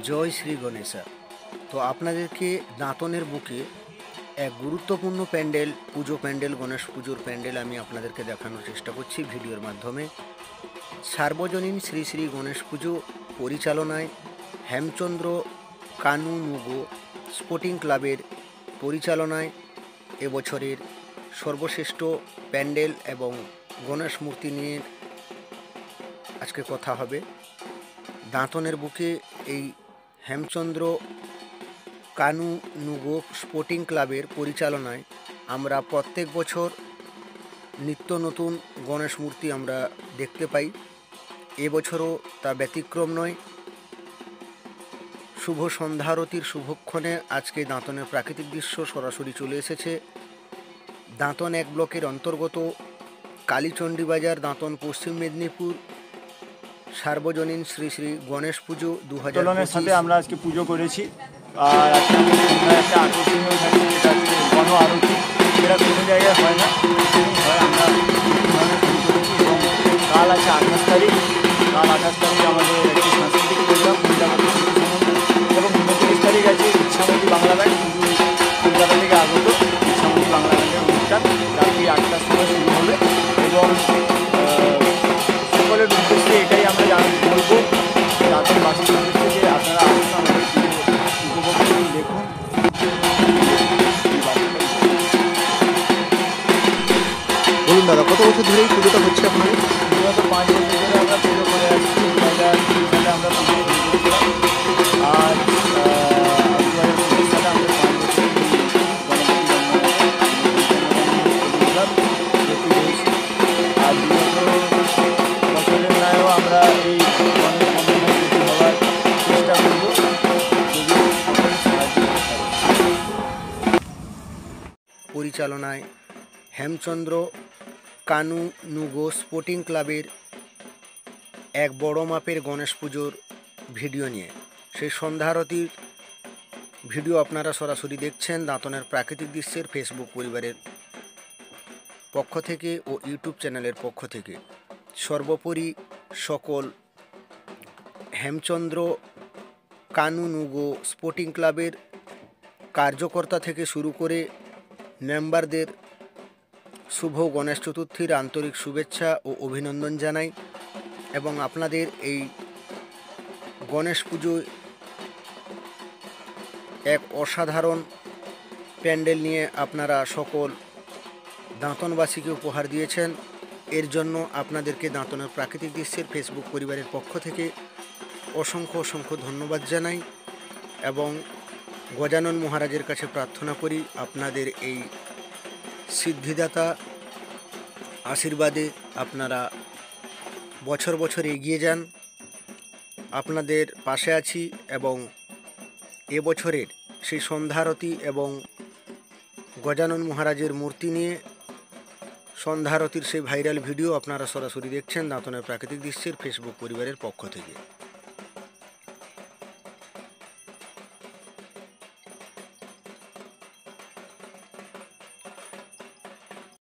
জয় শ্রী গণেশা। তো আপনাদেরকে দাঁতনের বুকে এক গুরুত্বপূর্ণ প্যান্ডেল, পুজো প্যান্ডেল, গণেশ পুজোর প্যান্ডেল আমি আপনাদেরকে দেখানোর চেষ্টা করছি ভিডিওর মাধ্যমে। সার্বজনীন শ্রী শ্রী গণেশ পুজো পরিচালনায় হেমচন্দ্র কানু মুগো স্পোর্টিং ক্লাবের পরিচালনায় এবছরের সর্বশ্রেষ্ঠ প্যান্ডেল এবং গণেশ মূর্তি নিয়ে আজকে কথা হবে। দাঁতনের বুকে এই হেমচন্দ্র কানু নুগো স্পোর্টিং ক্লাবের পরিচালনায় আমরা প্রত্যেক বছর নিত্য নতুন গণেশ মূর্তি আমরা দেখতে পাই। এবছরও তা ব্যতিক্রম নয়। শুভ সন্ধ্যারতির শুভক্ষণে আজকে দাঁতনের প্রাকৃতিক দৃশ্য সরাসরি চলে এসেছে। দাঁতন এক ব্লকের অন্তর্গত কালীচণ্ডী বাজার, দাঁতন, পশ্চিম মেদিনীপুর। সার্বজনীন শ্রী শ্রী গণেশ পুজো 2025 সাথে আমরা আজকে পুজো করেছি। আর আজকে একটা আকর্ষণীয় থাকে, যেটা হচ্ছে গণ আরতি। যেটা কোনো জায়গায় হয় না, হয়। আমরা শুরু করেছি এবং কাল আছে 28 তারিখ। কাল 28 তারিখে আমাদের একটি সাংস্কৃতিক প্রোগ্রাম কলকাতা এবং 29 তারিখ আছে ইচ্ছামতি বাংলা ব্যান্ড, কিন্তু কলকাতা থেকে আগত ইচ্ছামতি বাংলা ব্যান্ডের অনুষ্ঠান রাত্রি 8টার সময় শুরু হবে। এবং সকলের উদ্দেশ্যে এটাই আমরা বলবো, তাদের বাসীর উদ্দেশ্যে, যে আপনারা আসুন, আমাদের উপভোগ করুন, দেখুন। বলুন দাদা, কত বছর ধরে এই পুজোটা হচ্ছে আপনাদের? বিগত 5 বছর ধরে আমরা পুজো করে আসছি। 2020 সালে আমরা পুজো শুরু করেছিলাম। আর 2025 সালে আমরা 5 বছর ভর্তি হয়েছি। আর বিগত বছরের ন্যায়ও আমরা এই হওয়ার চেষ্টা করব, যদি সকলের সাহায্য পরিচালনায় হেমচন্দ্র কানু নুগো স্পোর্টিং ক্লাবের এক বড় মাপের গণেশ পুজোর ভিডিও নিয়ে। সেই সন্ধ্যারতির ভিডিও আপনারা সরাসরি দেখছেন দাঁতনের প্রাকৃতিক দৃশ্যের ফেসবুক পরিবারের পক্ষ থেকে ও ইউটিউব চ্যানেলের পক্ষ থেকে। সর্বোপরি সকল হেমচন্দ্র কানু নুগো স্পোর্টিং ক্লাবের কার্যকর্তা থেকে শুরু করে মেম্বারদের শুভ গণেশ চতুর্থীর আন্তরিক শুভেচ্ছা ও অভিনন্দন জানাই। এবং আপনাদের এই গণেশ পুজোয় এক অসাধারণ প্যান্ডেল নিয়ে আপনারা সকল দাঁতনবাসীকে উপহার দিয়েছেন। এর জন্য আপনাদেরকে দাঁতনের প্রাকৃতিক দৃশ্যের ফেসবুক পরিবারের পক্ষ থেকে অসংখ্য অসংখ্য ধন্যবাদ জানাই এবং গজানন মহারাজের কাছে প্রার্থনা করি আপনাদের এই সিদ্ধিদাতা আশীর্বাদে আপনারা বছর বছর এগিয়ে যান। আপনাদের পাশে আছি এবং এবছরের সেই সন্ধ্যারতি এবং গজানন মহারাজের মূর্তি নিয়ে সন্ধ্যারতির সেই ভাইরাল ভিডিও আপনারা সরাসরি দেখছেন দাঁতনের প্রাকৃতিক দৃশ্যের ফেসবুক পরিবারের পক্ষ থেকে।